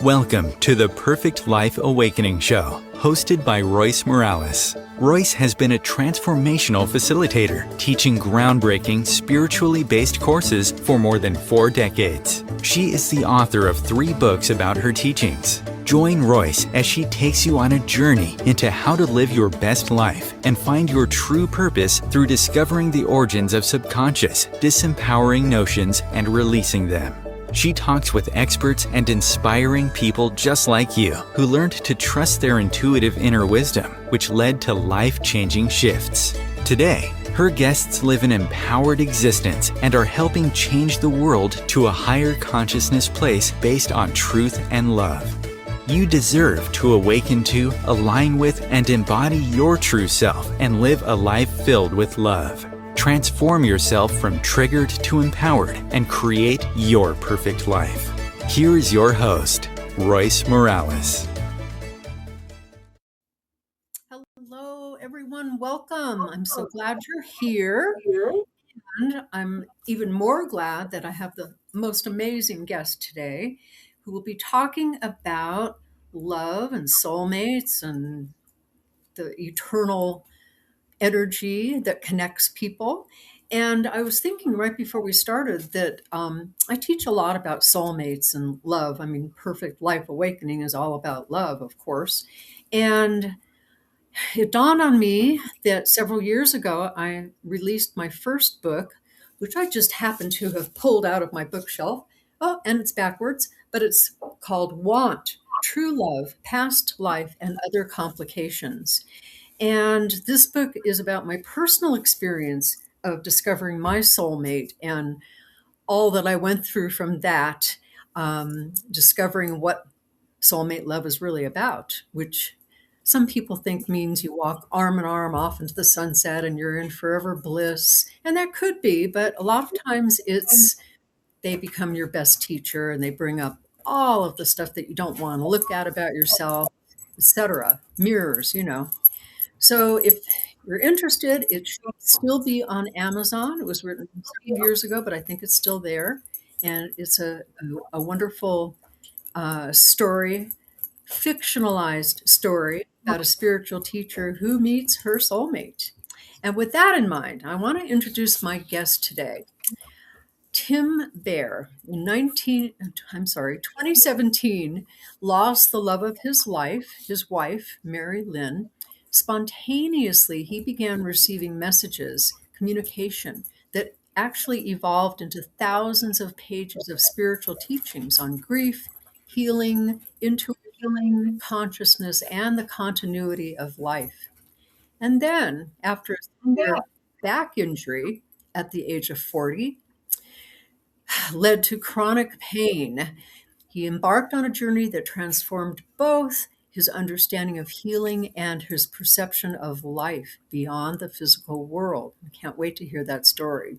Welcome to the Perfect Life Awakening Show, hosted by Royce Morales. Royce has been a transformational facilitator, teaching groundbreaking, spiritually based courses for more than 4 decades. She is the author of 3 books about her teachings. Join Royce as she takes you on a journey into how to live your best life and find your true purpose through discovering the origins of subconscious, disempowering notions and releasing them. She talks with experts and inspiring people just like you who learned to trust their intuitive inner wisdom, which led to life-changing shifts. Today, her guests live an empowered existence and are helping change the world to a higher consciousness place based on truth and love. You deserve to awaken to, align with, and embody your true self and live a life filled with love. Transform yourself from triggered to empowered and create your perfect life. Here is your host, Royce Morales. Hello, everyone. Welcome. I'm so glad you're here. And I'm even more glad that I have the most amazing guest today who will be talking about love and soulmates and the eternal energy that connects people. And I was thinking right before we started that I teach a lot about soulmates and love. I mean, Perfect Life Awakening is all about love, of course. And it dawned on me that several years ago, I released my first book, which I just happened to have pulled out of my bookshelf. Oh, and it's backwards, but it's called Want, True Love, Past Life, and Other Complications. And this book is about my personal experience of discovering my soulmate and all that I went through from that, discovering what soulmate love is really about, which some people think means you walk arm in arm off into the sunset and you're in forever bliss. And that could be, but a lot of times they become your best teacher and they bring up all of the stuff that you don't want to look at about yourself, etc. Mirrors, So if you're interested, it should still be on Amazon. It was written some years ago, but I think it's still there. And it's a wonderful story, fictionalized story about a spiritual teacher who meets her soulmate. And with that in mind, I want to introduce my guest today. Tim Bair, in 2017, lost the love of his life, his wife, Mary Lynn. Spontaneously, he began receiving messages, communication that actually evolved into thousands of pages of spiritual teachings on grief, healing, intuition, consciousness, and the continuity of life. And then, after a severe back injury at the age of 40, led to chronic pain. He embarked on a journey that transformed both his understanding of healing and his perception of life beyond the physical world. I can't wait to hear that story.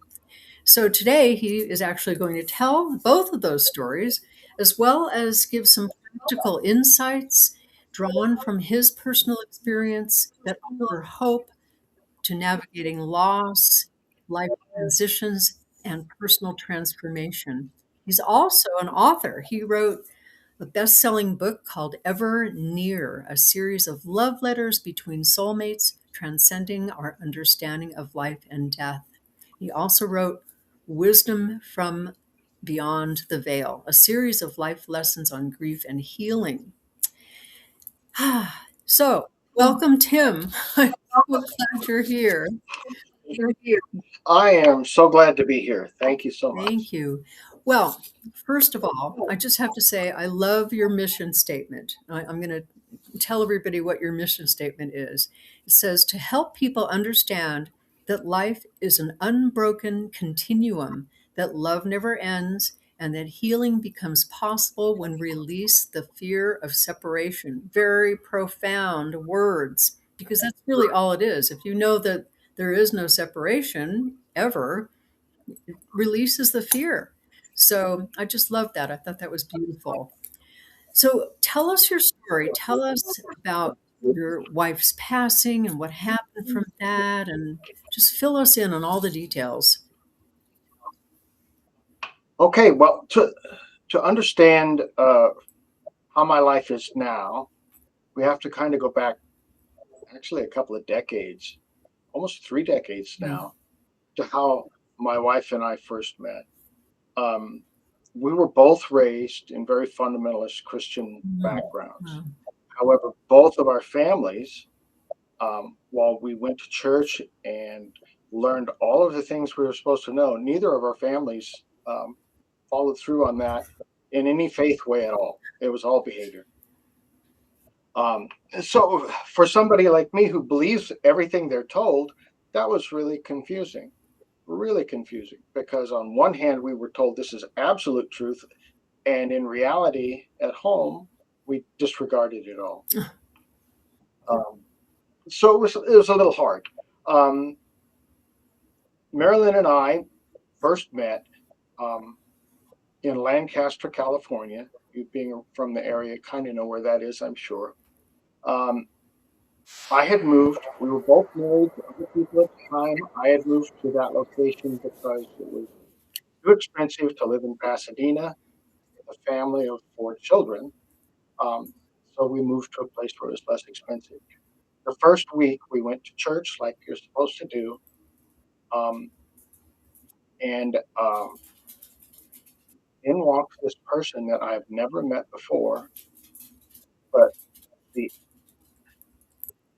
So today he is actually going to tell both of those stories, as well as give some practical insights drawn from his personal experience that offer hope to navigating loss, life transitions, and personal transformation. He's also an author. He wrote a best-selling book called Ever Near, a series of love letters between soulmates, transcending our understanding of life and death. He also wrote Wisdom from Beyond the Veil, a series of life lessons on grief and healing. So, welcome, Tim. I'm so glad you're here. I am so glad to be here. Thank you so much. Thank you. Well, first of all, I just have to say I love your mission statement. I'm going to tell everybody what your mission statement is. It says to help people understand that life is an unbroken continuum, that love never ends, and that healing becomes possible when we release the fear of separation. Very profound words, because that's really all it is. If you know that there is no separation ever, it releases the fear. So I just love that. I thought that was beautiful. So tell us your story. Tell us about your wife's passing and what happened from that, and just fill us in on all the details. Okay, well, to understand how my life is now, we have to kind of go back actually a couple of decades, almost 3 decades Mm. now, to how my wife and I first met. Um, we were both raised in very fundamentalist Christian Mm. backgrounds. Wow. However, both of our families, while we went to church and learned all of the things we were supposed to know, neither of our families um, followed through on that in any faith way at all. It was all behavior. Um, so for somebody like me who believes everything they're told, that was really confusing because on one hand, we were told this is absolute truth. And in reality, at home, we disregarded it all. Um, so it was a little hard. Um, Marilyn and I first met um, in Lancaster, California. You being from the area, kind of know where that is, I'm sure. Um, I had moved. We were both married to other people at the time. I had moved to that location because it was too expensive to live in Pasadena with a family of 4 children. Um, so we moved to a place where it was less expensive. The first week we went to church like you're supposed to do, um, and in walks this person that I've never met before, but the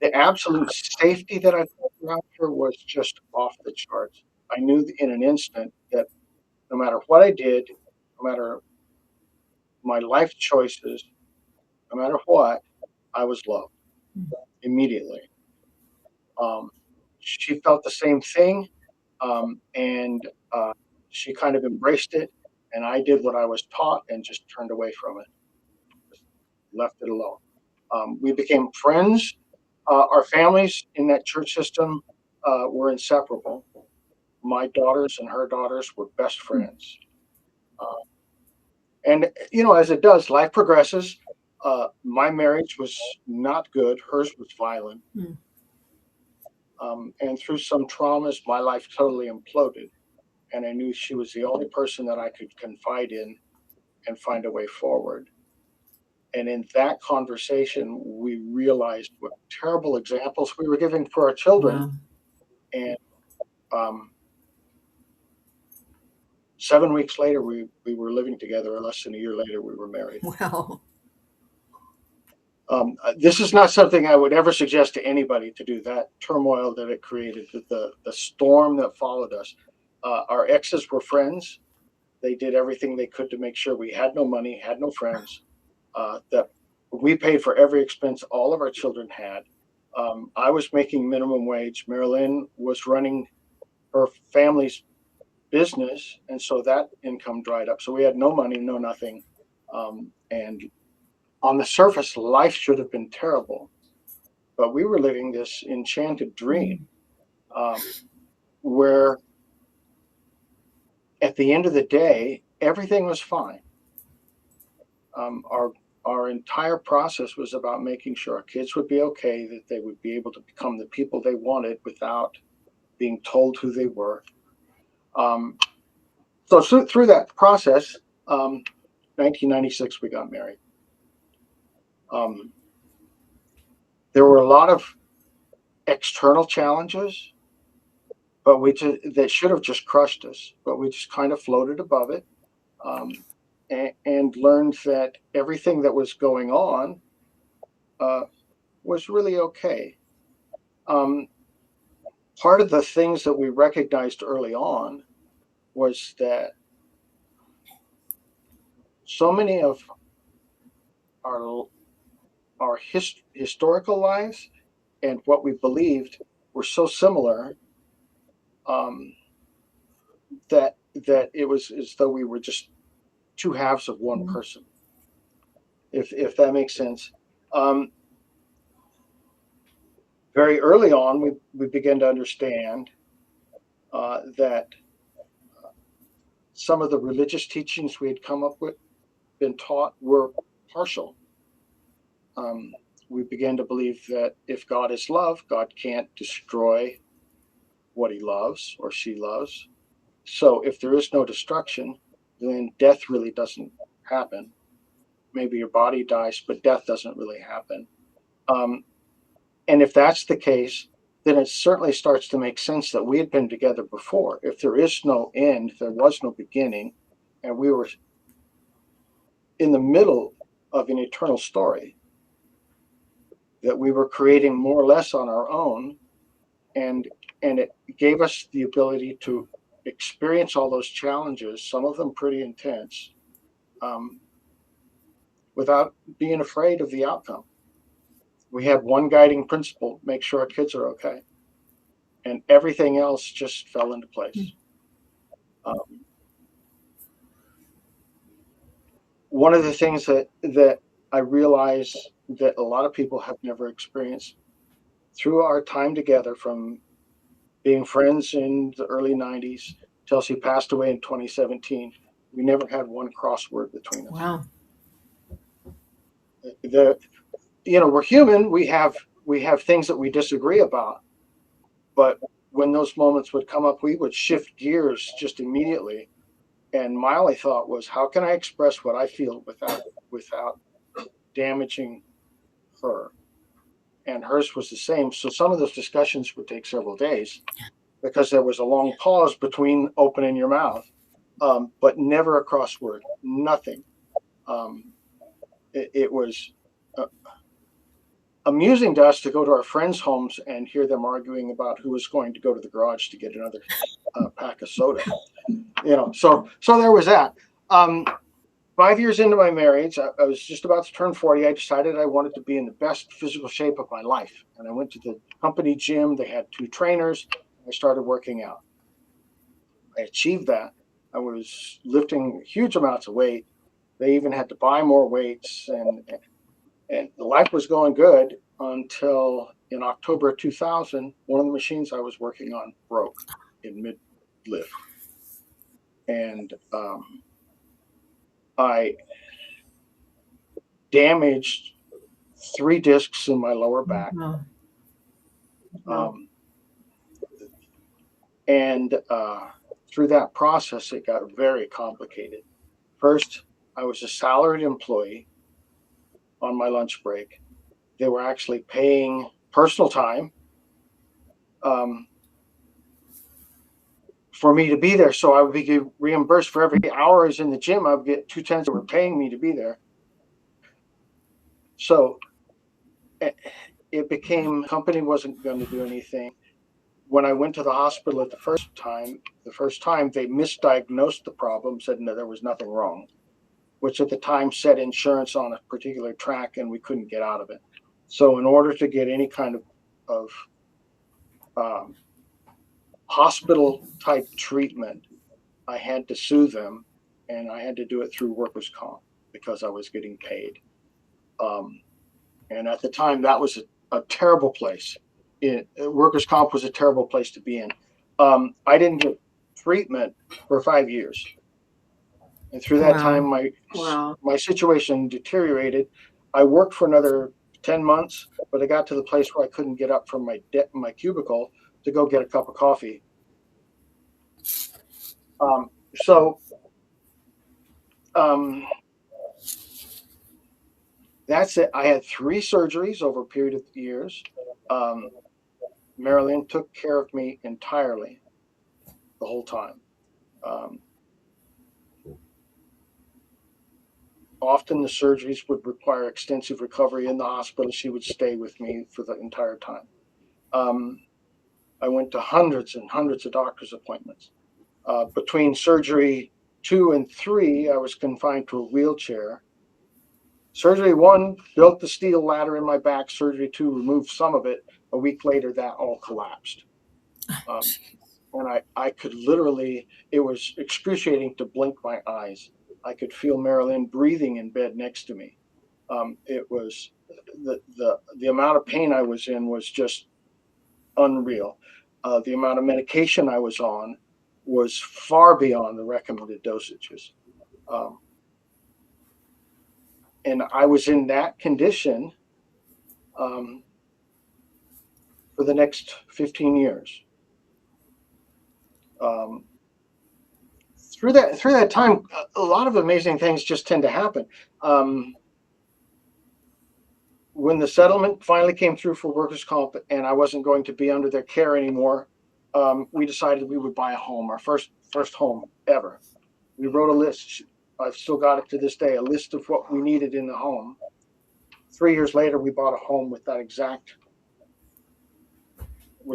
the absolute safety that I felt around her was just off the charts. I knew in an instant that no matter what I did, no matter my life choices, no matter what, I was loved immediately. Um, she felt the same thing, and she kind of embraced it. And I did what I was taught and just turned away from it, just left it alone. We became friends. Our families in that church system were inseparable. My daughters and her daughters were best friends. Uh, and, as it does, life progresses. My marriage was not good, hers was violent. Mm. And through some traumas, my life totally imploded. And I knew she was the only person that I could confide in and find a way forward. And in that conversation, we realized what terrible examples we were giving for our children. Wow. And um, 7 weeks later, we were living together. Or less than a year later, we were married. Wow. This is not something I would ever suggest to anybody to do. That turmoil that it created, the storm that followed us. Our exes were friends. They did everything they could to make sure we had no money, had no friends, that we paid for every expense all of our children had. I was making minimum wage. Marilyn was running her family's business, and so that income dried up. So we had no money, no nothing. And on the surface, life should have been terrible, but we were living this enchanted dream Mm. um, where at the end of the day, everything was fine. Our entire process was about making sure our kids would be okay, that they would be able to become the people they wanted without being told who they were. Um, so through that process, 1996, we got married. Um, there were a lot of external challenges, but that should have just crushed us, but we just kind of floated above it, um, and learned that everything that was going on uh, was really okay. Um, Part of the things that we recognized early on was that so many of our historical lives and what we believed were so similar, um, that it was as though we were just two halves of one Mm. person, if that makes sense. Um, Very early on, we began to understand that some of the religious teachings we had come up with, been taught, were partial. Um, we began to believe that if God is love, God can't destroy what he loves or she loves. So if there is no destruction, then death really doesn't happen. Maybe your body dies, but death doesn't really happen. Um, and if that's the case, then it certainly starts to make sense that we had been together before. If there is no end, there was no beginning, and we were in the middle of an eternal story that we were creating more or less on our own, and it gave us the ability to experience all those challenges, some of them pretty intense, um, without being afraid of the outcome. We had one guiding principle: make sure our kids are okay, and everything else just fell into place. Um, One of the things that I realize that a lot of people have never experienced through our time together, from being friends in the early 90s till she passed away in 2017, we never had one crossword between us. Wow. We're human. We have things that we disagree about, but when those moments would come up, we would shift gears just immediately. And my only thought was, how can I express what I feel without damaging her? And hers was the same. So some of those discussions would take several days because there was a long pause between opening your mouth, but never a crossword, nothing. It was amusing to us to go to our friends' homes and hear them arguing about who was going to go to the garage to get another pack of soda. So there was that. 5 years into my marriage, I was just about to turn 40. I decided I wanted to be in the best physical shape of my life. And I went to the company gym. They had 2 trainers. I started working out. I achieved that. I was lifting huge amounts of weight. They even had to buy more weights, and the life was going good until in October 2000, one of the machines I was working on broke in mid lift. And I damaged 3 discs in my lower back. Wow. And through that process, it got very complicated. First, I was a salaried employee on my lunch break. They were actually paying personal time for me to be there. So I would be reimbursed for every hour I was in the gym. I would get 2 cents. They were paying me to be there. So it became, the company wasn't going to do anything. When I went to the hospital the first time, they misdiagnosed the problem, said no, there was nothing wrong, which at the time set insurance on a particular track, and we couldn't get out of it. So in order to get any kind of hospital type treatment, I had to sue them, and I had to do it through workers' comp because I was getting paid. And at the time, that was a terrible place. Workers' comp was a terrible place to be in. I didn't get treatment for 5 years. And through that time, my situation deteriorated. I worked for another 10 months, but I got to the place where I couldn't get up from my cubicle to go get a cup of coffee. That's it. I had 3 surgeries over a period of years. Marilyn took care of me entirely the whole time. Often the surgeries would require extensive recovery in the hospital. She would stay with me for the entire time. I went to hundreds and hundreds of doctor's appointments. Between surgery 2 and 3, I was confined to a wheelchair. Surgery 1 built the steel ladder in my back. Surgery 2 removed some of it. A week later, that all collapsed. And I could literally, it was excruciating to blink my eyes. I could feel Marilyn breathing in bed next to me. It was the amount of pain I was in was just unreal. The amount of medication I was on was far beyond the recommended dosages. And I was in that condition um, for the next 15 years. Um, through that time, a lot of amazing things just tend to happen. Um, when the settlement finally came through for workers' comp, and I wasn't going to be under their care anymore, we decided we would buy a home, our first home ever. We wrote a list. I've still got it to this day, a list of what we needed in the home. 3 years later, we bought a home with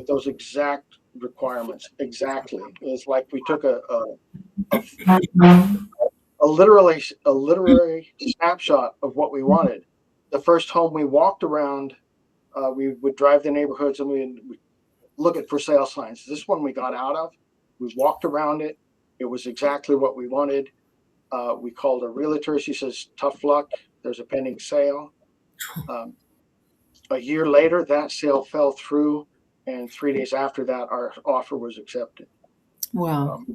those exact requirements. Exactly. It's like we took a literary snapshot of what we wanted. The first home we walked around, we would drive the neighborhoods and we look at for sale signs. This one we got out of. We walked around it. It was exactly what we wanted. We called a realtor. She says, "Tough luck. There's a pending sale." Um, a year later, that sale fell through, and 3 days after that, our offer was accepted. Wow. Um,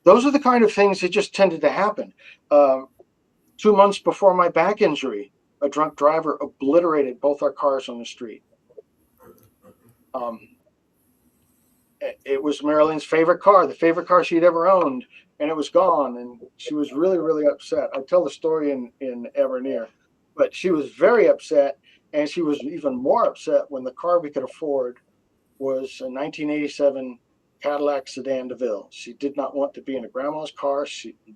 those are the kind of things that just tended to happen. 2 months before my back injury, a drunk driver obliterated both our cars on the street. Um, it was Marilyn's favorite car, the favorite car she'd ever owned, and it was gone. And she was really, really upset. I tell the story in Ever Near, but she was very upset. And she was even more upset when the car we could afford was a 1987 Cadillac Sedan DeVille. She did not want to be in a grandma's car.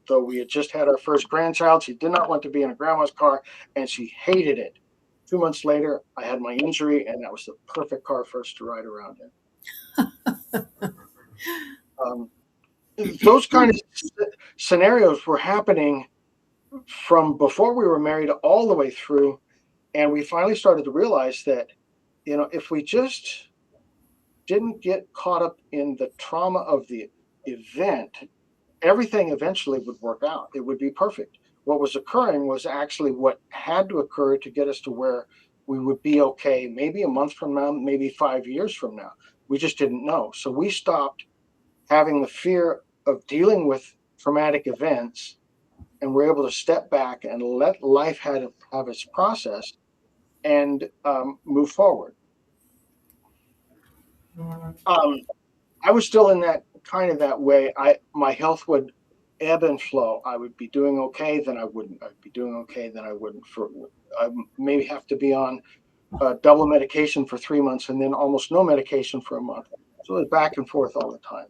Though we had just had our first grandchild, she did not want to be in a grandma's car, and she hated it. 2 months later, I had my injury, and that was the perfect car for us to ride around in. Um, those kind of scenarios were happening from before we were married all the way through, and we finally started to realize that, if we just didn't get caught up in the trauma of the event, everything eventually would work out. It would be perfect. What was occurring was actually what had to occur to get us to where we would be okay, maybe a month from now, maybe 5 years from now. We just didn't know. So we stopped having the fear of dealing with traumatic events, and we're able to step back and let life have its process and move forward. Um, I was still in that way. My health would ebb and flow. I would be doing okay, then I wouldn't. I'd be doing okay, then I wouldn't. I maybe have to be on double medication for 3 months, and then almost no medication for a month. So it was back and forth all the time.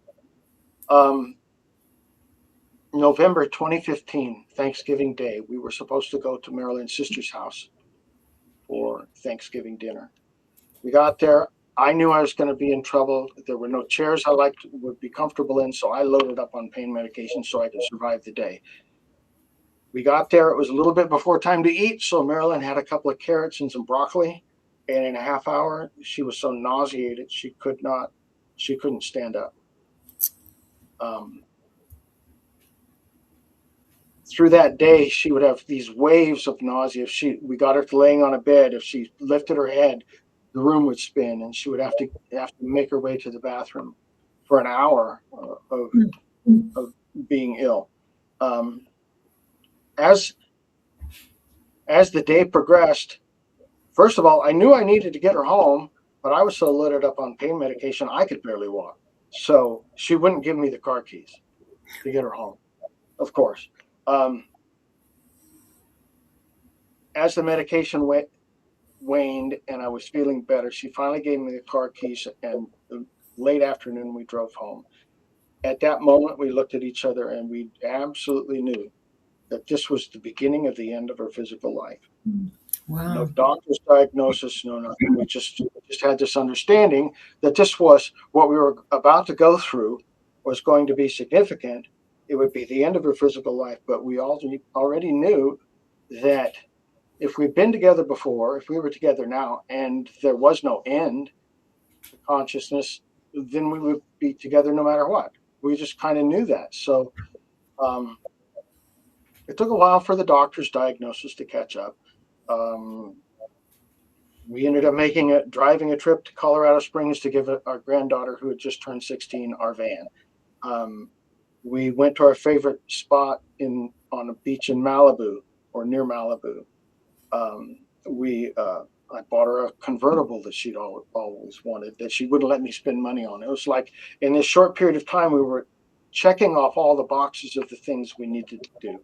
November 2015, Thanksgiving Day, we were supposed to go to Marilyn's sister's house for Thanksgiving dinner. We got there. I knew I was going to be in trouble. There were no chairs I would be comfortable in, so I loaded up on pain medication so I could survive the day. We got there. It was a little bit before time to eat, so Marilyn had a couple of carrots and some broccoli. And in a half hour, she was so nauseated she couldn't stand up. Through that day, she would have these waves of nausea. We got her to laying on a bed. If she lifted her head, the room would spin, and she would have to make her way to the bathroom for an hour of being ill. As the day progressed, first of all, I knew I needed to get her home, but I was so loaded up on pain medication I could barely walk. So she wouldn't give me the car keys to get her home, of course. As the medication waned and I was feeling better, she finally gave me the car keys, and late afternoon we drove home. At that moment, we looked at each other and we absolutely knew that this was the beginning of the end of her physical life. Wow. No doctor's diagnosis, no nothing. We just had this understanding that this was what we were about to go through was going to be significant. It would be the end of her physical life, but we already knew that if we've been together before, if we were together now, and there was no end to consciousness, then we would be together no matter what. We just kind of knew that. So it took a while for the doctor's diagnosis to catch up. We ended up driving a trip to Colorado Springs to give our granddaughter, who had just turned 16, our van. We went to our favorite spot on a beach in Malibu or near Malibu. I bought her a convertible that she'd always wanted, that she wouldn't let me spend money on. It was like in this short period of time, we were checking off all the boxes of the things we needed to do.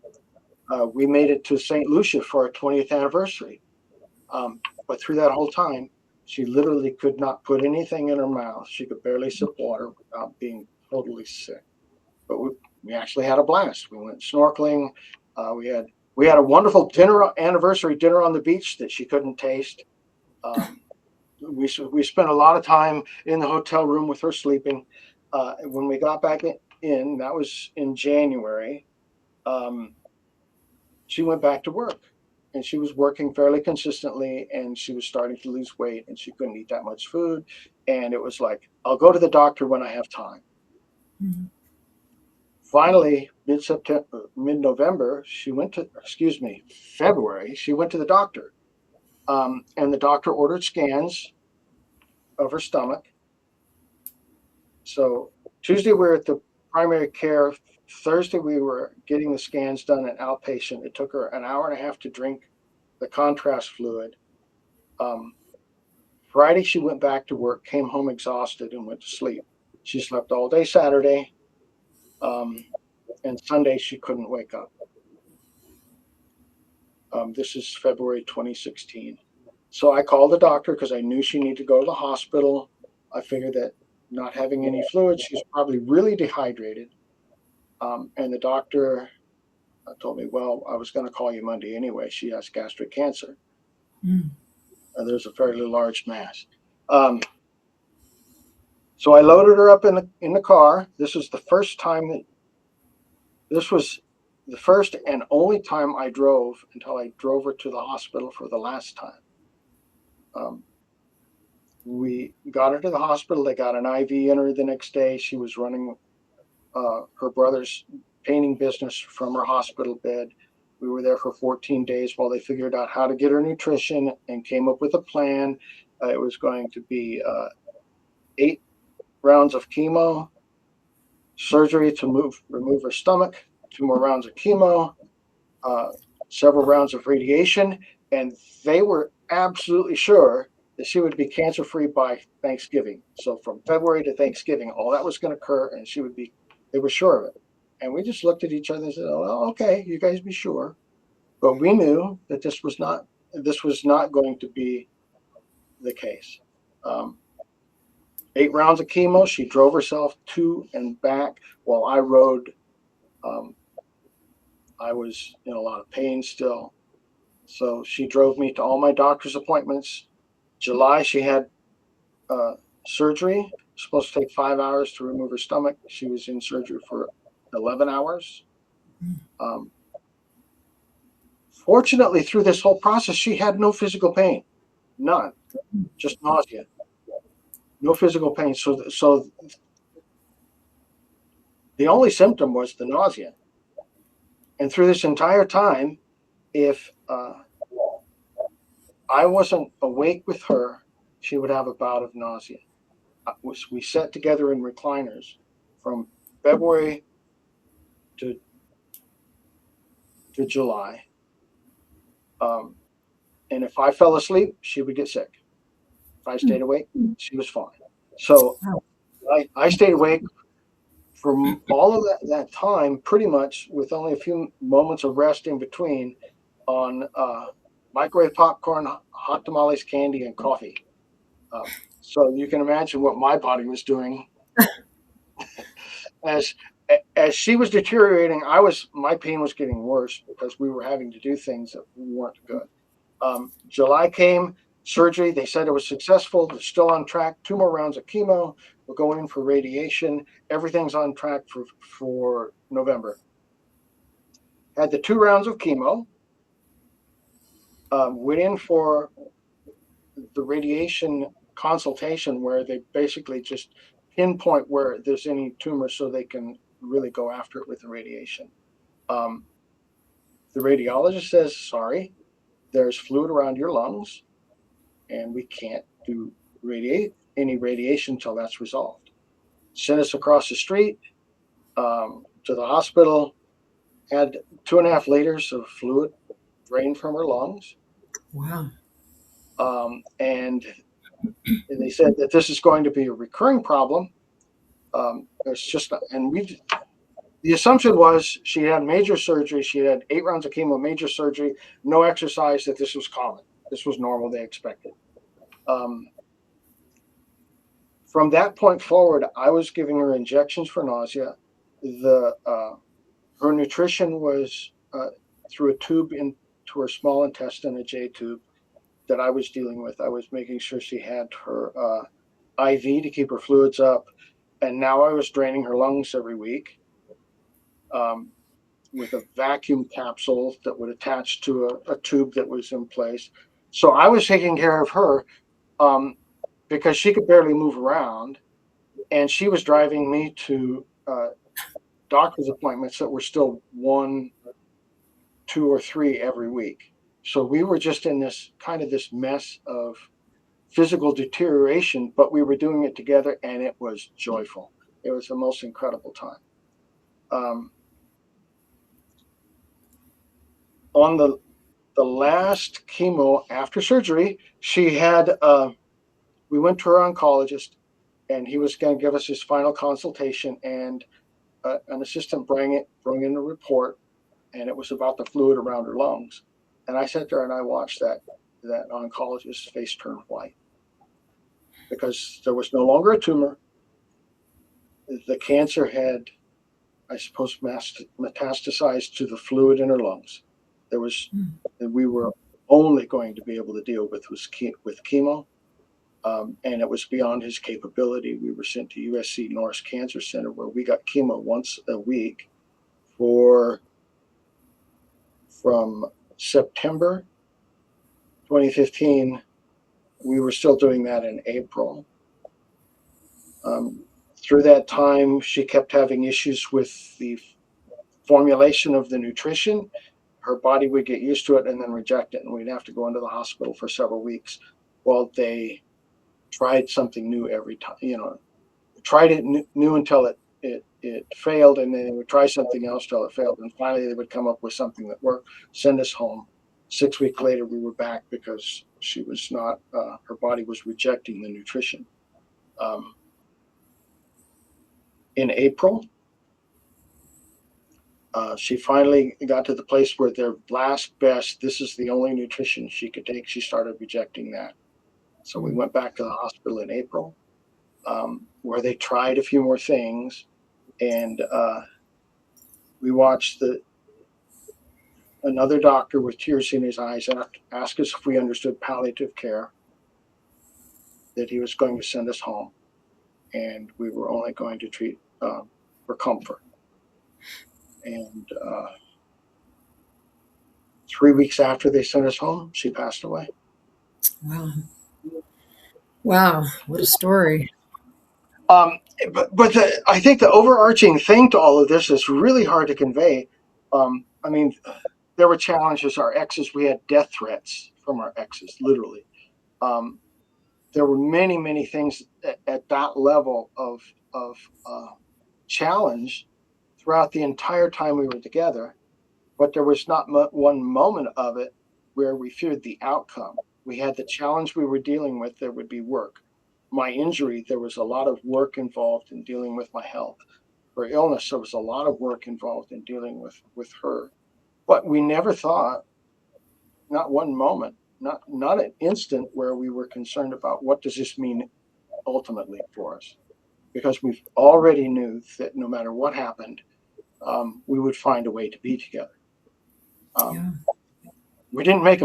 We made it to St. Lucia for our 20th anniversary. But through that whole time, she literally could not put anything in her mouth. She could barely sip water without being totally sick. But we actually had a blast. We went snorkeling. Uh, we had we had a wonderful anniversary dinner on the beach that she couldn't taste. Um, we spent a lot of time in the hotel room with her sleeping. When we got back in, that was in January. Um, she went back to work, and she was working fairly consistently, and she was starting to lose weight, and she couldn't eat that much food. And it was like, I'll go to the doctor when I have time. Mhm. Finally, mid-November, February, she went to the doctor. And the doctor ordered scans of her stomach. So Tuesday, we were at the primary care. Thursday, we were getting the scans done at outpatient. It took her an hour and a half to drink the contrast fluid. Um, Friday, she went back to work, came home exhausted, and went to sleep. She slept all day Saturday, and Sunday, she couldn't wake up. This is February 2016. So I called the doctor because I knew she needed to go to the hospital. I figured that not having any fluid, she's probably really dehydrated. And the doctor told me, well, I was going to call you Monday anyway. She has gastric cancer. Mm. There's a fairly large mass. So I loaded her up in the car. This was the first and only time I drove until I drove her to the hospital for the last time. We got her to the hospital. They got an IV in her the next day. She was running her brother's painting business from her hospital bed. We were there for 14 days while they figured out how to get her nutrition and came up with a plan. It was going to be 8 rounds of chemo, surgery to remove her stomach, 2 more rounds of chemo, several rounds of radiation, and they were absolutely sure that she would be cancer-free by Thanksgiving. So from February to Thanksgiving, all that was going to occur, and they were sure of it. And we just looked at each other and said, oh, okay, you guys be sure. But we knew that this was not going to be the case. 8 rounds of chemo. She drove herself to and back while I rode. I was in a lot of pain still. So she drove me to all my doctor's appointments. July, she had surgery. Supposed to take 5 hours to remove her stomach. She was in surgery for 11 hours. Fortunately, through this whole process, she had no physical pain, none, just nausea, no physical pain. So the only symptom was the nausea. And through this entire time, if I wasn't awake with her, she would have a bout of nausea. We sat together in recliners from February to July. And if I fell asleep, she would get sick. If I stayed awake, she was fine. So I stayed awake for all of that time, pretty much with only a few moments of rest in between, on microwave popcorn, hot tamales, candy, and coffee. So you can imagine what my body was doing as she was deteriorating. My pain was getting worse because we were having to do things that weren't good. July came, surgery. They said it was successful. They're still on track. 2 more rounds of chemo. We're going in for radiation. Everything's on track for November. Had the 2 rounds of chemo. Went in for the radiation consultation where they basically just pinpoint where there's any tumor so they can really go after it with the radiation. The radiologist says, sorry, there's fluid around your lungs and we can't do any radiation until that's resolved. Sent us across the street to the hospital, had 2.5 liters of fluid drained from her lungs. Wow. And they said that this is going to be a recurring problem. It's just, and the assumption was she had major surgery. She had 8 rounds of chemo, major surgery, no exercise, that this was common. This was normal, they expected. From that point forward, I was giving her injections for nausea. Her nutrition was through a tube into her small intestine, a J tube, that I was dealing with. I was making sure she had her IV to keep her fluids up. And now I was draining her lungs every week with a vacuum capsule that would attach to a tube that was in place. So I was taking care of her because she could barely move around. And she was driving me to doctor's appointments that were still 1, 2, or 3 every week. So we were just in this mess of physical deterioration, but we were doing it together, and it was joyful. It was the most incredible time. On the last chemo after surgery, she had, we went to her oncologist, and he was going to give us his final consultation, and an assistant brought in a report, and it was about the fluid around her lungs. And I sat there and I watched that oncologist's face turn white, because there was no longer a tumor. The cancer had, I suppose, metastasized to the fluid in her lungs. We were only going to be able to deal with chemo, and it was beyond his capability. We were sent to USC Norris Cancer Center, where we got chemo once a week from September 2015. We were still doing that in April. Through that time, she kept having issues with the formulation of the nutrition. Her body would get used to it and then reject it, and we'd have to go into the hospital for several weeks while they tried something new every time. Tried it new until it failed, and then they would try something else till it failed, and finally they would come up with something that worked, send us home. 6 weeks later, we were back because she was not. Her body was rejecting the nutrition. In April, she finally got to the place where their last best, this is the only nutrition she could take. She started rejecting that. So we went back to the hospital in April, where they tried a few more things, and we watched another doctor with tears in his eyes ask us if we understood palliative care, that he was going to send us home, and we were only going to treat for comfort. And 3 weeks after they sent us home, she passed away. Wow, what a story. But I think the overarching thing to all of this is really hard to convey. I mean, there were challenges. Our exes, we had death threats from our exes, literally. There were many, many things at that level of challenge throughout the entire time we were together. But there was not one moment of it where we feared the outcome. We had the challenge we were dealing with. There would be work. My injury, there was a lot of work involved in dealing with my health. Her illness, there was a lot of work involved in dealing with her. But we never thought, not one moment, not an instant where we were concerned about what does this mean ultimately for us. Because we already knew that no matter what happened, we would find a way to be together. We didn't make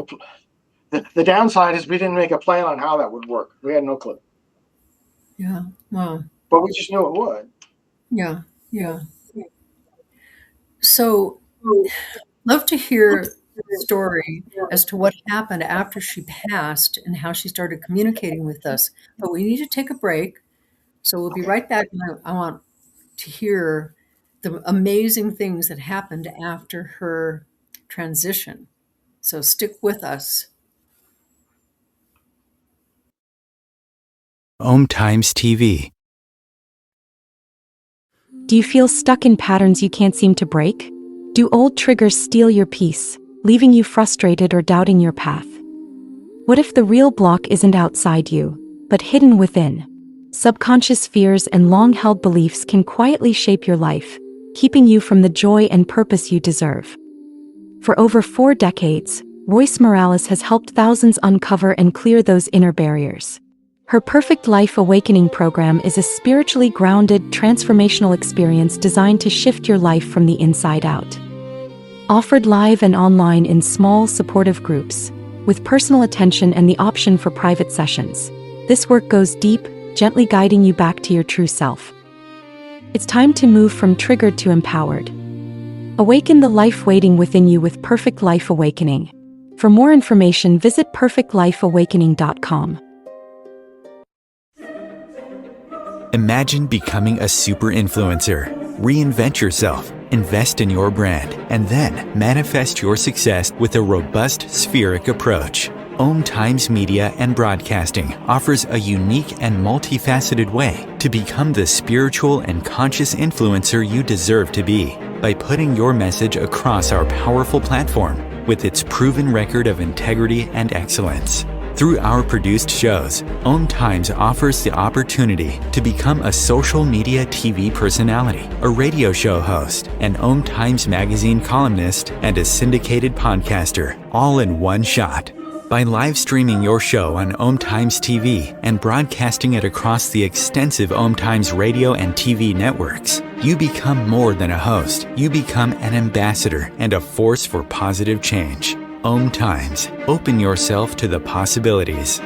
the downside is we didn't make a plan on how that would work. We had no clue. Yeah. Wow. But we just knew it would. Yeah. Yeah. So, love to hear the story as to what happened after she passed and how she started communicating with us. But we need to take a break. So we'll be right back. And I want to hear the amazing things that happened after her transition. So stick with us. Om Times TV. Do you feel stuck in patterns you can't seem to break? Do old triggers steal your peace, leaving you frustrated or doubting your path? What if the real block isn't outside you, but hidden within? Subconscious fears and long-held beliefs can quietly shape your life, keeping you from the joy and purpose you deserve. For over 4 decades, Royce Morales has helped thousands uncover and clear those inner barriers. Her Perfect Life Awakening program is a spiritually grounded, transformational experience designed to shift your life from the inside out. Offered live and online in small, supportive groups, with personal attention and the option for private sessions, this work goes deep, gently guiding you back to your true self. It's time to move from triggered to empowered. Awaken the life waiting within you with Perfect Life Awakening. For more information, visit perfectlifeawakening.com. Imagine becoming a super influencer. Reinvent yourself, invest in your brand, and then manifest your success with a robust spheric approach. Om Times Media and Broadcasting offers a unique and multifaceted way to become the spiritual and conscious influencer you deserve to be by putting your message across our powerful platform with its proven record of integrity and excellence. Through our produced shows, Om Times offers the opportunity to become a social media TV personality, a radio show host, an Om Times magazine columnist, and a syndicated podcaster, all in one shot. By live streaming your show on Om Times TV and broadcasting it across the extensive Om Times radio and TV networks, you become more than a host. You become an ambassador and a force for positive change. Om Times. Open yourself to the possibilities.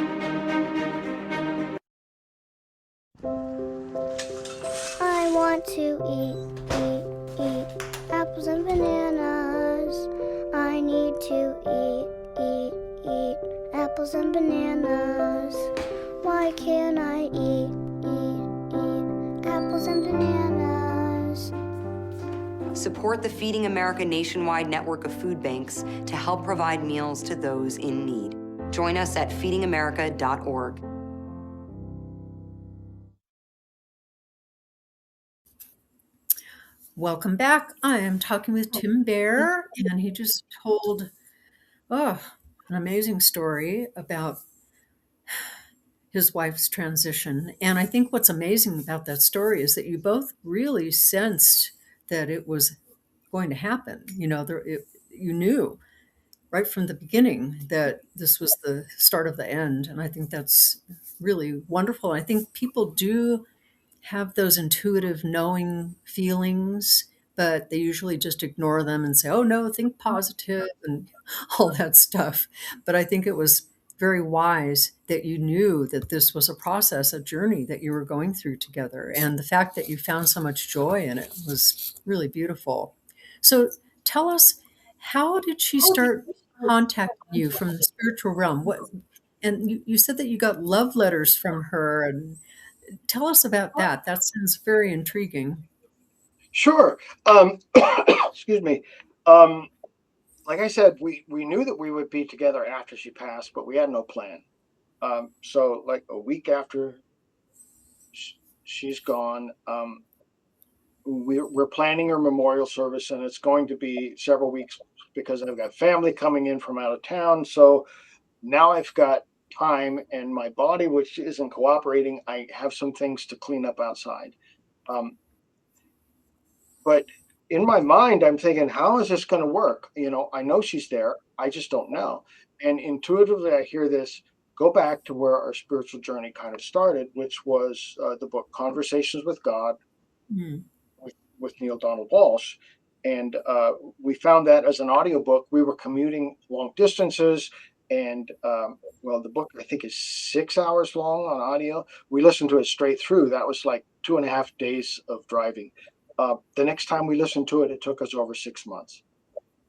I want to eat apples and bananas. I need to eat apples and bananas. Why can't I eat apples and bananas? Support the Feeding America nationwide network of food banks to help provide meals to those in need. Join us at feedingamerica.org. Welcome back. I am talking with Tim Bair, and he just told an amazing story about his wife's transition. And I think what's amazing about that story is that you both really sensed that it was going to happen. You know, you knew right from the beginning that this was the start of the end. And I think that's really wonderful. I think people do have those intuitive knowing feelings, but they usually just ignore them and say, oh no, think positive and all that stuff. But I think it was very wise that you knew that this was a process, a journey that you were going through together. And the fact that you found so much joy in it was really beautiful. So tell us, how did she start contacting you from the spiritual realm? And you said that you got love letters from her, and tell us about that. That sounds very intriguing. Sure. Excuse me. Like I said, we knew that we would be together after she passed, but we had no plan. So like a week after she's gone, we're planning her memorial service, and it's going to be several weeks because I've got family coming in from out of town. So now I've got time, and my body, which isn't cooperating, I have some things to clean up outside. But in my mind, I'm thinking, how is this going to work? You know, I know she's there. I just don't know. And intuitively, I hear this go back to where our spiritual journey kind of started, which was the book Conversations with God Mm. with Neil Donald Walsh. And we found that as an audiobook. We were commuting long distances. And well, the book, I think, is 6 hours long on audio. We listened to it straight through. That was like 2.5 days of driving. The next time we listened to it, it took us over 6 months.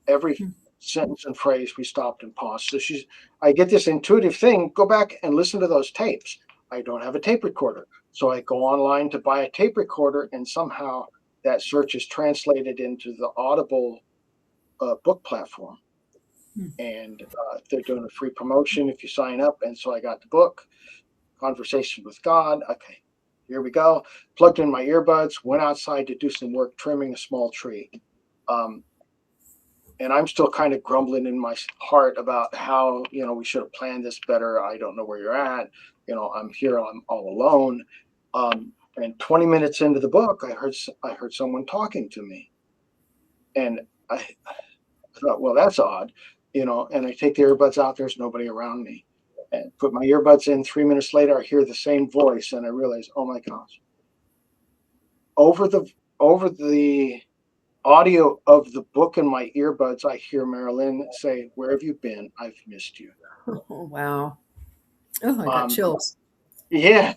Every sentence and phrase, we stopped and paused. So I get this intuitive thing, go back and listen to those tapes. I don't have a tape recorder. So I go online to buy a tape recorder, and somehow that search is translated into the Audible book platform. And they're doing a free promotion if you sign up. And so I got the book, Conversation with God. Okay, here we go. Plugged in my earbuds, went outside to do some work trimming a small tree. and I'm still kind of grumbling in my heart about how, we should have planned this better. I don't know where you're at. I'm here. I'm all alone. And 20 minutes into the book, I heard someone talking to me, and I thought, well, that's odd, And I take the earbuds out. There's nobody around me, and put my earbuds in. 3 minutes later, I hear the same voice, and I realize, oh my gosh, over the audio of the book in my earbuds, I hear Marilyn say, "Where have you been? I've missed you." Oh, wow. Oh, I got Um, chills. yeah,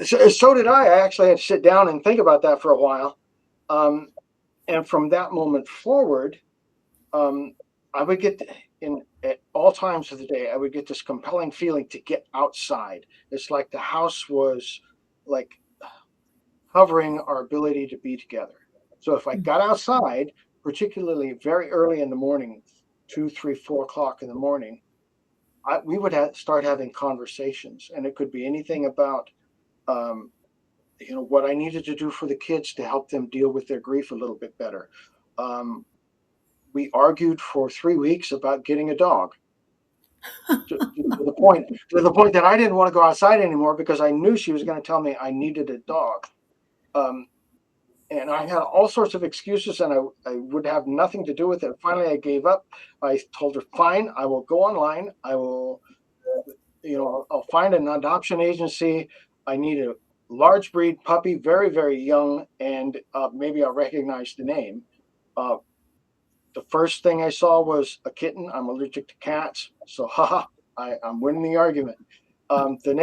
so did I. I actually had to sit down and think about that for a while. Um, and from that moment forward, um, I would get in at all times of the day, I would get this compelling feeling to get outside. It's like the house was like hovering our ability to be together. So if I got outside, particularly very early in the morning, 2, 3, 4 o'clock in the morning, we would start having conversations, and it could be anything about, um, what I needed to do for the kids to help them deal with their grief a little bit better. Um, we argued for 3 weeks about getting a dog. To the point that I didn't want to go outside anymore because I knew she was going to tell me I needed a dog. Um, and I had all sorts of excuses, and I would have nothing to do with it. Finally, I gave up. I told her, fine, I will go online. I will, I'll find an adoption agency. I need a large breed puppy, very, very young, and maybe I'll recognize the name. Uh, the first thing I saw was a kitten. I'm allergic to cats. So, haha, I'm winning the argument. The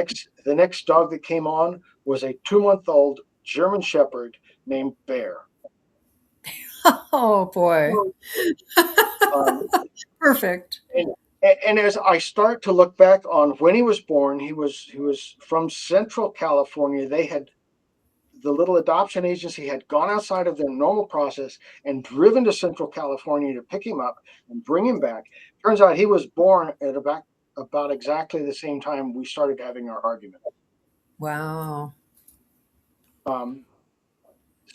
next dog that came on was a 2-month-old German Shepherd named Bair. Oh, boy. Um, Perfect. and, and as I start to look back on when he was born, he was from Central California. The little adoption agency had gone outside of their normal process and driven to Central California to pick him up and bring him back. Turns out he was born at about exactly the same time we started having our argument. Wow. Um,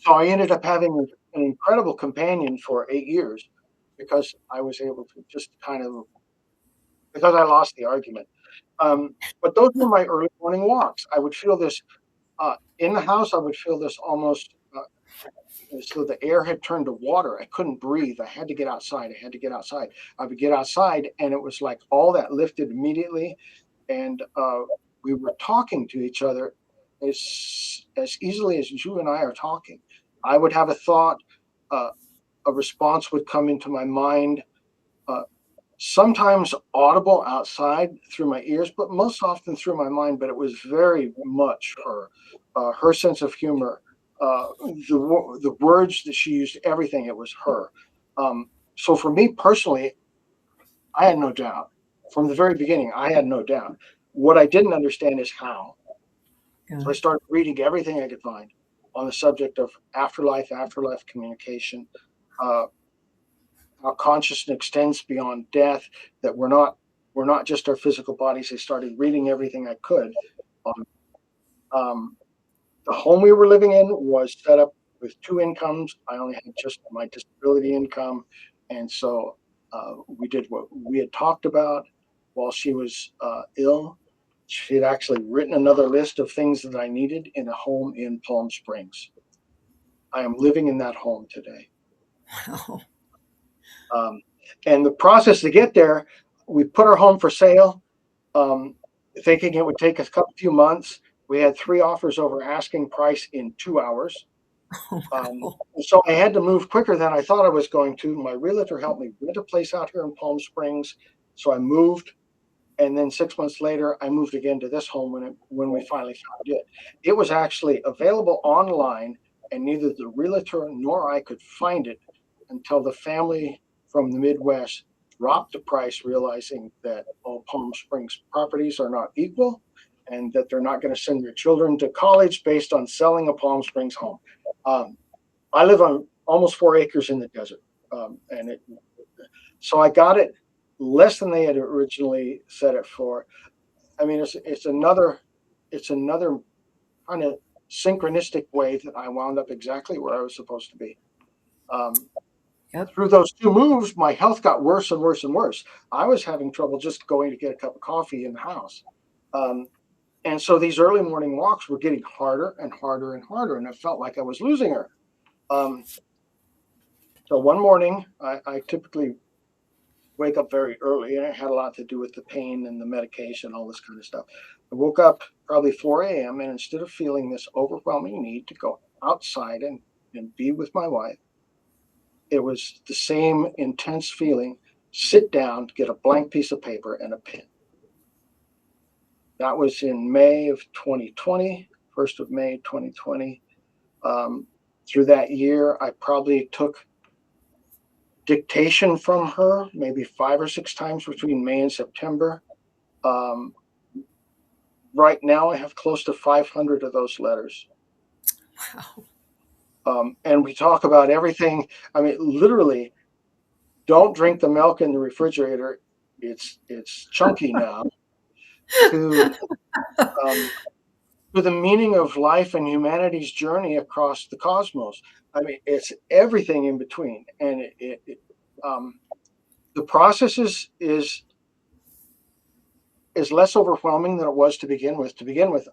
so I ended up having an incredible companion for 8 years because I was able to just kind of, because I lost the argument. But those were my early morning walks. I would feel this in the house. I would feel this almost so the air had turned to water. I couldn't breathe. I had to get outside. I had to get outside. I would get outside, and it was like all that lifted immediately, and we were talking to each other as easily as you and I are talking. I would have a thought, uh, a response would come into my mind. Uh, Sometimes audible outside through my ears, but most often through my mind. But it was very much her sense of humor, the words that she used, everything. It was her. So for me personally, I had no doubt from the very beginning. I had no doubt. What I didn't understand is how. Yeah. So I started reading everything I could find on the subject of afterlife communication, uh, how consciousness extends beyond death, that we're not just our physical bodies. I started reading everything I could. Um, um, the home we were living in was set up with two incomes. I only had just my disability income, and so we did what we had talked about while she was ill. She had actually written another list of things that I needed in a home in Palm Springs. I am living in that home today. Wow. Um, and the process to get there, we put our home for sale, um, thinking it would take us a few months. We had 3 offers over asking price in 2 hours. So I had to move quicker than I thought I was going to. My realtor helped me rent a place out here in Palm Springs. So I moved. And then 6 months later, I moved again to this home when we finally found it. It was actually available online, and neither the realtor nor I could find it until the family from the Midwest dropped the price, realizing that all Palm Springs properties are not equal and that they're not going to send their children to college based on selling a Palm Springs home. Um, I live on almost 4 acres in the desert, so I got it less than they had originally set it for. I mean, it's another kind of synchronistic way that I wound up exactly where I was supposed to be. Um, Yep. Through those two moves, my health got worse and worse and worse. I was having trouble just going to get a cup of coffee in the house. Um, and so these early morning walks were getting harder and harder and harder, and it felt like I was losing her. Um, so one morning, I typically wake up very early, and it had a lot to do with the pain and the medication, all this kind of stuff. I woke up probably 4 a.m., and instead of feeling this overwhelming need to go outside and be with my wife, it was the same intense feeling: sit down, get a blank piece of paper and a pen. That was in May of 2020, 1st of May 2020. Um, Through that year, I probably took dictation from her maybe 5 or 6 times between May and September. Um, right now, I have close to 500 of those letters. Wow. And we talk about everything. I mean, literally, don't drink the milk in the refrigerator. It's chunky now. To um, to the meaning of life and humanity's journey across the cosmos. I mean, it's everything in between, and the process is less overwhelming than it was to begin with. To begin with,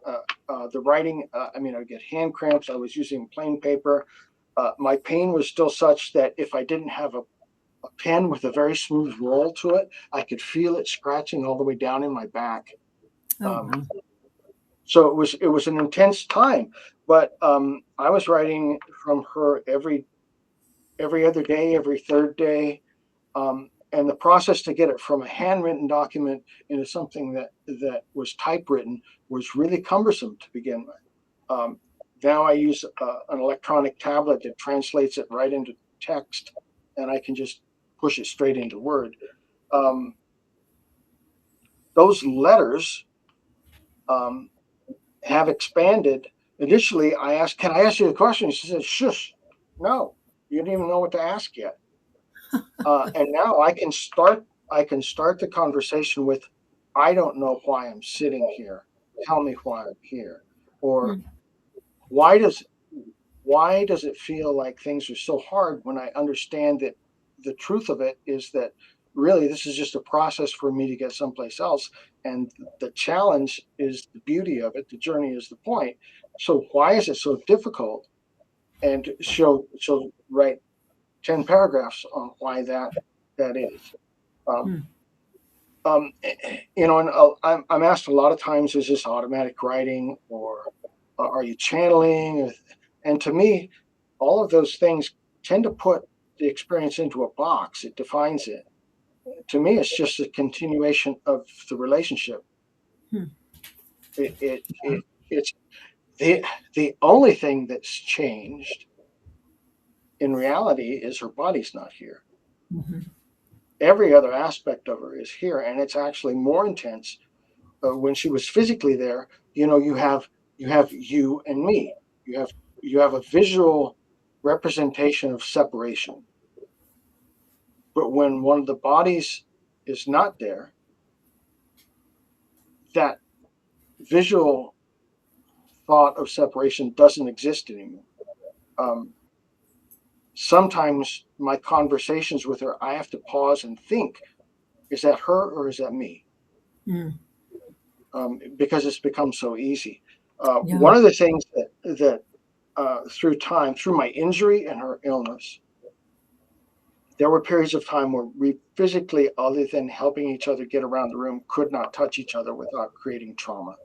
the writing, I mean, I would get hand cramps. I was using plain paper. My pain was still such that if I didn't have a pen with a very smooth roll to it, I could feel it scratching all the way down in my back. Oh, Um, wow. so it was an intense time, but I was writing from her every other day, every third day. And the process to get it from a handwritten document into something that was typewritten was really cumbersome to begin with. Now I use an electronic tablet that translates it right into text, and I can just push it straight into Word. Um, those letters um, have expanded. Initially, I asked, "Can I ask you a question?" She said, "Shush, no, you didn't even know what to ask yet." And now I can start the conversation with, "I don't know why I'm sitting here. Tell me why I'm here," or Hmm. why does why does it feel like things are so hard when I understand that the truth of it is that really this is just a process for me to get someplace else, and the challenge is the beauty of it. The journey is the point. So why is it so difficult? And she'll write 10 paragraphs on why that is. Um, Hmm. and I'm asked a lot of times, is this automatic writing, or are you channeling? And to me, all of those things tend to put the experience into a box. It defines it. To me, it's just a continuation of the relationship. Hmm. It's the only thing that's changed in reality is her body's not here. Mhm. Every other aspect of her is here, and it's actually more intense. When she was physically there, you have you and me. You have you have a visual representation of separation. But when one of the bodies is not there, that visual thought of separation doesn't exist anymore. Um, Sometimes my conversations with her, I have to pause and think: is that her or is that me? Hmm. Because it's become so easy. Yeah. One of the things that through time, through my injury and her illness, there were periods of time where we physically, other than helping each other get around the room, could not touch each other without creating trauma.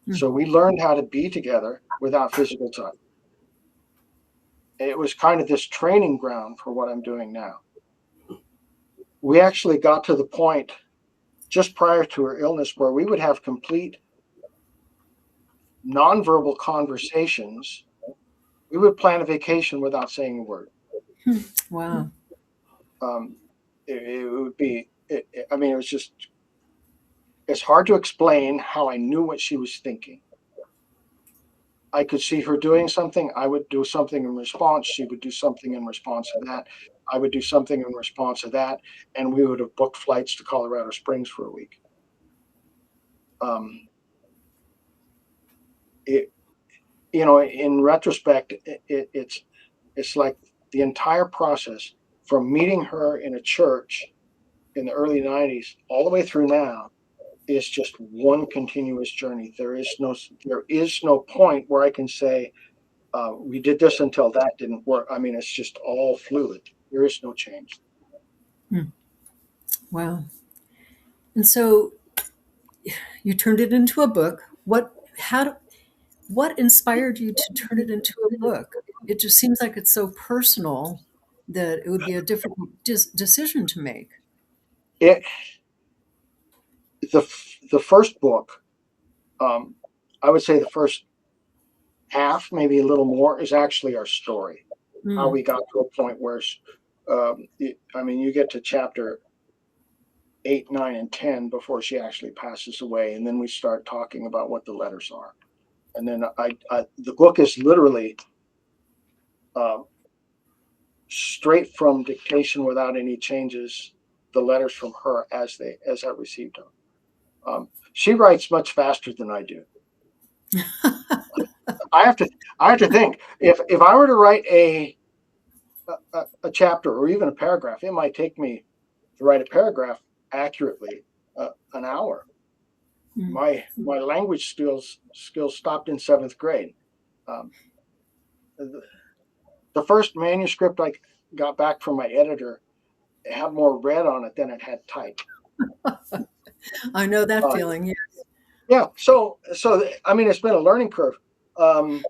Hmm. So we learned how to be together without physical touch. It was kind of this training ground for what I'm doing now. We actually got to the point just prior to her illness where we would have complete nonverbal conversations. We would plan a vacation without saying a word. Wow. Um, it would be, I mean, it was just, it's hard to explain how I knew what she was thinking. I could see her doing something. I would do something in response. She would do something in response to that. I would do something in response to that. And we would have booked flights to Colorado Springs for a week. Um, it, in retrospect, it's like the entire process from meeting her in a church in the early 90s all the way through now is just one continuous journey. There is no point where I can say we did this until that didn't work. I mean, it's just all fluid. There is no change. Wow. And so you turned it into a book. What inspired you to turn it into a book? It just seems like it's so personal that it would be a difficult decision to make. It the first book, I would say the first half, maybe a little more, is actually our story. How we got to a point where, you get to chapter 8, 9, and 10 before she actually passes away, and then we start talking about what the letters are, and then the book is literally straight from dictation without any changes. The letters from her as I received them. She writes much faster than I do. I have to think if I were to write a chapter or even a paragraph, it might take me to write a paragraph accurately an hour. My language skills stopped in 7th grade. The first manuscript I got back from my editor had more red on it than it had type. I know that feeling. Yes. Yeah. So it's been a learning curve. The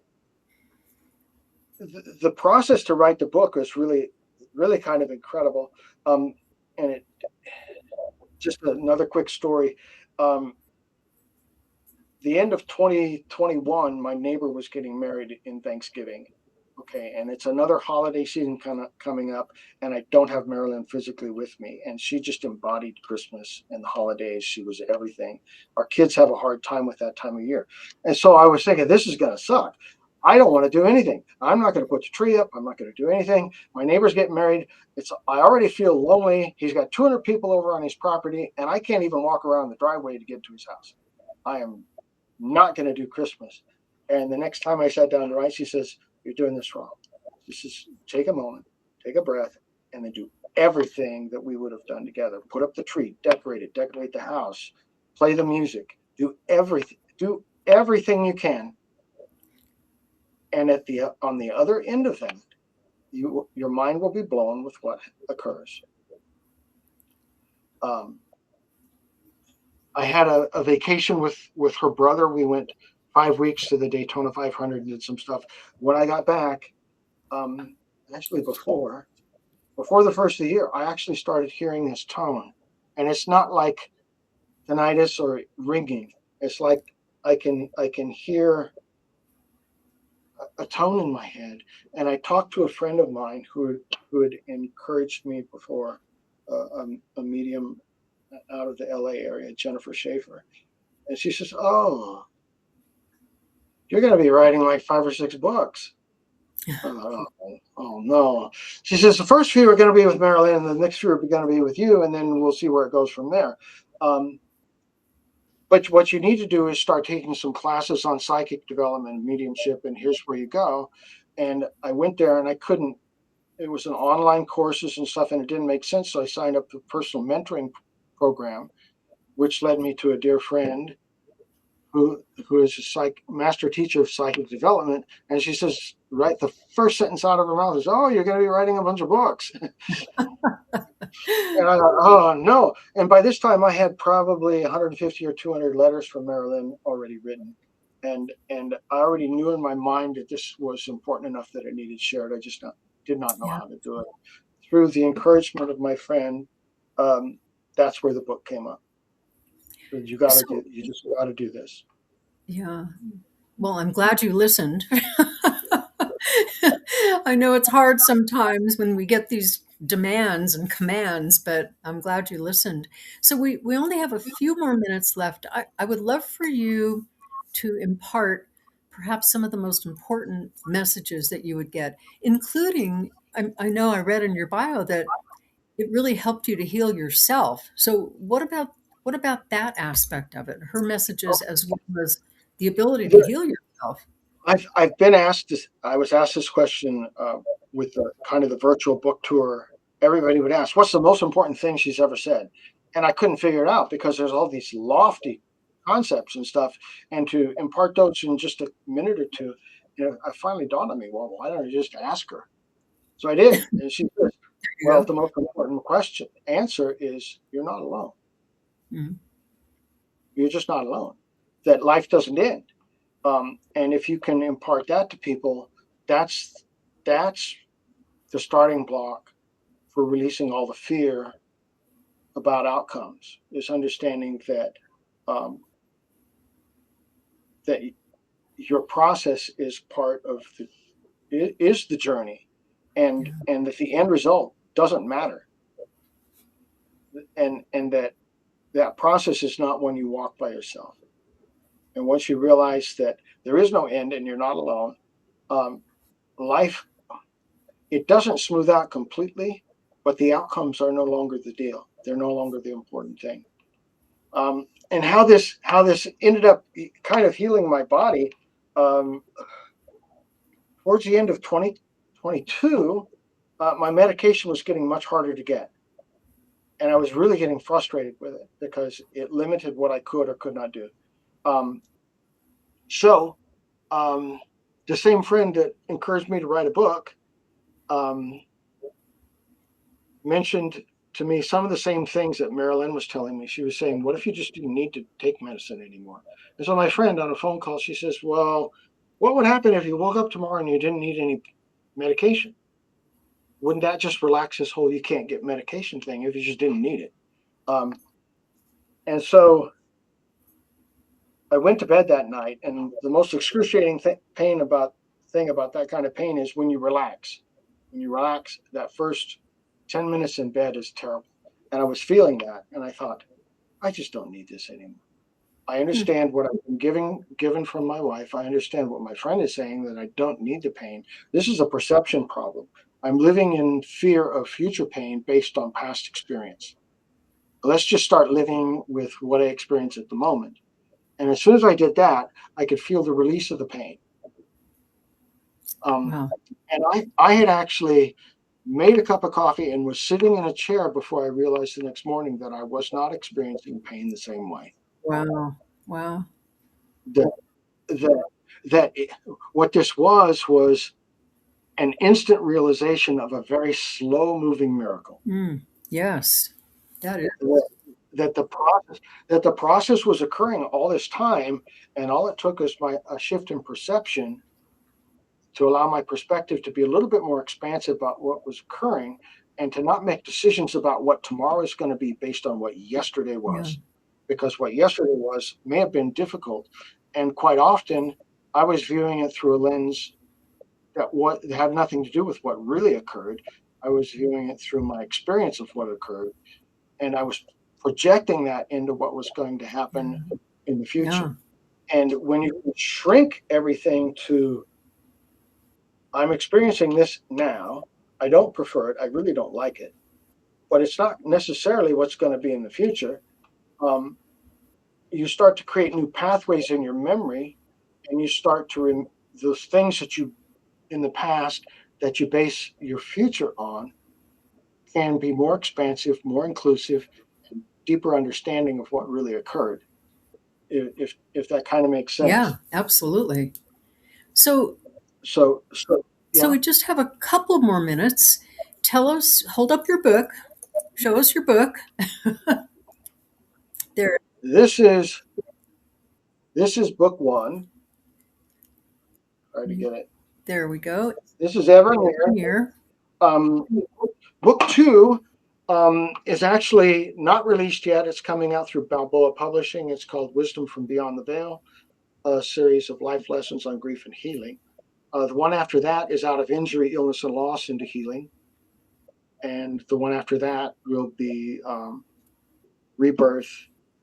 process to write the book was really, really kind of incredible. And it just another quick story. The end of 2021, my neighbor was getting married in Thanksgiving. Okay, and it's another holiday season kind of coming up, and I don't have Marilyn physically with me, and she just embodied Christmas and the holidays. She was everything. Our kids have a hard time with that time of year, and so I was thinking, this is going to suck. I don't want to do anything. I'm not going to put the tree up. I'm not going to do anything. My neighbor's getting married. I already feel lonely. He's got 200 people over on his property, and I can't even walk around the driveway to get to his house. I am not going to do Christmas. And the next time I sat down to write, she says, "You're doing this wrong. This is take a moment, take a breath, and then do everything that we would have done together. Put up the tree, decorate the house, play the music, do everything you can. And on the other end of that, your mind will be blown with what occurs." I had a vacation with her brother. We went 5 weeks to the Daytona 500 and did some stuff. When I got back, actually before the first of the year, I actually started hearing this tone, and it's not like tinnitus or ringing. It's like I can hear a tone in my head. And I talked to a friend of mine who had encouraged me before, a medium out of the LA area, Jennifer Schaefer, and she says, "Oh, you're going to be writing like 5 or 6 books." Oh no. She says, "The first few are going to be with Marilyn, and the next few are going to be with you, and then we'll see where it goes from there. But what you need to do is start taking some classes on psychic development, mediumship, and here's where you go." And I went there, and I couldn't. It was an online courses and stuff, and it didn't make sense. So I signed up for a personal mentoring program, which led me to a dear friend who is a master teacher of psychic development. And she says, right, the first sentence out of her mouth is, "Oh, you're going to be writing a bunch of books." And I thought, oh no. And by this time I had probably 150 or 200 letters from Marilyn already written. And I already knew in my mind that this was important enough that it needed shared. I just did not know how to do it. Through the encouragement of my friend, that's where the book came up. You just got to do this. Yeah. Well, I'm glad you listened. I know it's hard sometimes when we get these demands and commands, but I'm glad you listened. So we only have a few more minutes left. I would love for you to impart perhaps some of the most important messages that you would get, including, I know I read in your bio that it really helped you to heal yourself. So what about that aspect of it? Her messages as well as the ability to heal yourself. I've been asked this. I was asked this question with the kind of the virtual book tour everybody would ask, what's the most important thing she's ever said? And I couldn't figure it out because there's all these lofty concepts and stuff. And to impart those in just a minute or two, I finally dawned on me, well, why don't I just ask her? So I did. And she says, well, Yeah. the most important answer is you're not alone. Mhm. You're just not alone. That life doesn't end. And if you can impart that to people, that's the starting block for releasing all the fear about outcomes. Is understanding um, that your process is part of the journey, and Yeah. that the end result doesn't matter, and that process is not when you walk by yourself. And once you realize that there is no end and you're not alone, um, life, it doesn't smooth out completely, but the outcomes are no longer the deal. They're no longer the important thing. And how this ended up kind of healing my body, um, towards the end of 2022, my medication was getting much harder to get, and I was really getting frustrated with it because it limited what I could or could not do. Um, so the same friend that encouraged me to write a book um, mentioned to me some of the same things that Marilyn was telling me. She was saying, what if you just didn't need to take medicine anymore? And so my friend on a phone call, she says, well, what would happen if you woke up tomorrow and you didn't need any medication? Wouldn't that just relax this whole you can't get medication thing if you just didn't need it? Um, and so I went to bed that night, and the most excruciating thing about that kind of pain is when you relax. When you relax, that first 10 minutes in bed is terrible. And I was feeling that, and I thought, I just don't need this anymore. I Hmm. understand what I've been given from my wife. I understand what my friend is saying, that I don't need the pain. This is a perception problem. I'm living in fear of future pain based on past experience. Let's just start living with what I experience at the moment. And as soon as I did that, I could feel the release of the pain. Um, Wow. and I had actually made a cup of coffee and was sitting in a chair before I realized the next morning that I was not experiencing pain the same way. Wow. Wow. That that what this was an instant realization of a very slow moving miracle. Mm. Yes. That is. That, that the process was occurring all this time, and all it took was a shift in perception to allow my perspective to be a little bit more expansive about what was occurring, and to not make decisions about what tomorrow is going to be based on what yesterday Yeah. was. Because what yesterday was may have been difficult. And quite often, I was viewing it through a lens that had nothing to do with what really occurred. I was viewing it through my experience of what occurred. And I was projecting that into what was going to happen in the Yeah. future. And when you shrink everything to, I'm experiencing this now. I don't prefer it. I really don't like it. But it's not necessarily what's going to be in the future. Um, you start to create new pathways in your memory, and you start to those things that you in the past that you base your future on can be more expansive, more inclusive, and deeper understanding of what really occurred. If that kind of makes Yeah. sense. Absolutely. So, So so yeah. we just have a couple more minutes. Tell us, hold up your book, show us your book. There, This is book one. Try to get it. there we go. This is Ever Near. Here. Um, book two is actually not released yet. It's coming out through Balboa Publishing. It's called Wisdom from Beyond the Veil, a series of life lessons on grief and healing. The one after that is Out of Injury, Illness, and Loss into Healing. And the one after that will be Rebirth,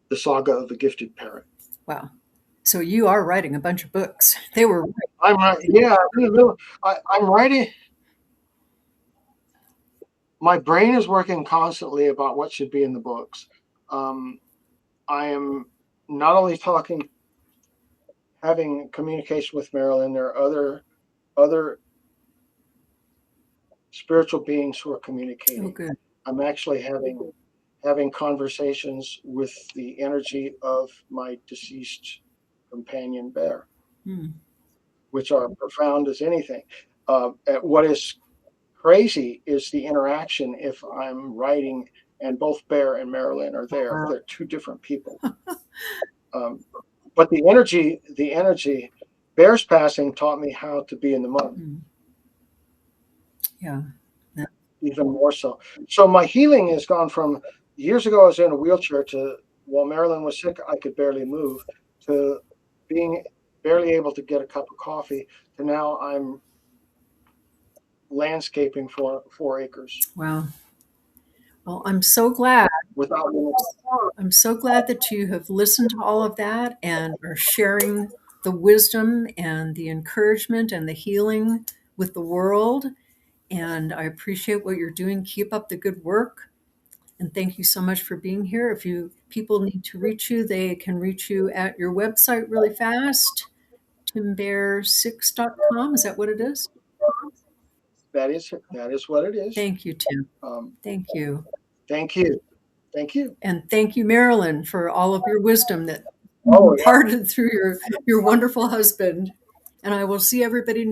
the Saga of the Gifted Parent. Wow. So you are writing a bunch of books. They were. Yeah, I'm writing. My brain is working constantly about what should be in the books. Um, I am not only having communication with Marilyn. There are other spiritual beings who are Oh, communicating. good. I'm actually having conversations with the energy of my deceased companion Bair, which are profound as anything. What is crazy is the interaction if I'm writing and both Bair and Marilyn are there. They're two different people. But the energy, Bair's passing taught me how to be in the moment. Yeah. Even more so. So my healing has gone from years ago I was in a wheelchair to while Marilyn was sick, I could barely move, to being barely able to get a cup of coffee, to now I'm landscaping for 4 acres. Wow. Well, I'm so glad. Without I'm so glad that you have listened to all of that and are sharing the wisdom and the encouragement and the healing with the world. And I appreciate what you're doing. Keep up the good work. And thank you so much for being here. If people need to reach you, they can reach you at your website really fast. timbear6.com. Is that what it is? that is what it is. Thank you, Tim. Thank you. Thank you. Thank you. And thank you, Marilyn, for all of your wisdom that Oh, yeah. imparted through your wonderful husband. And I will see everybody next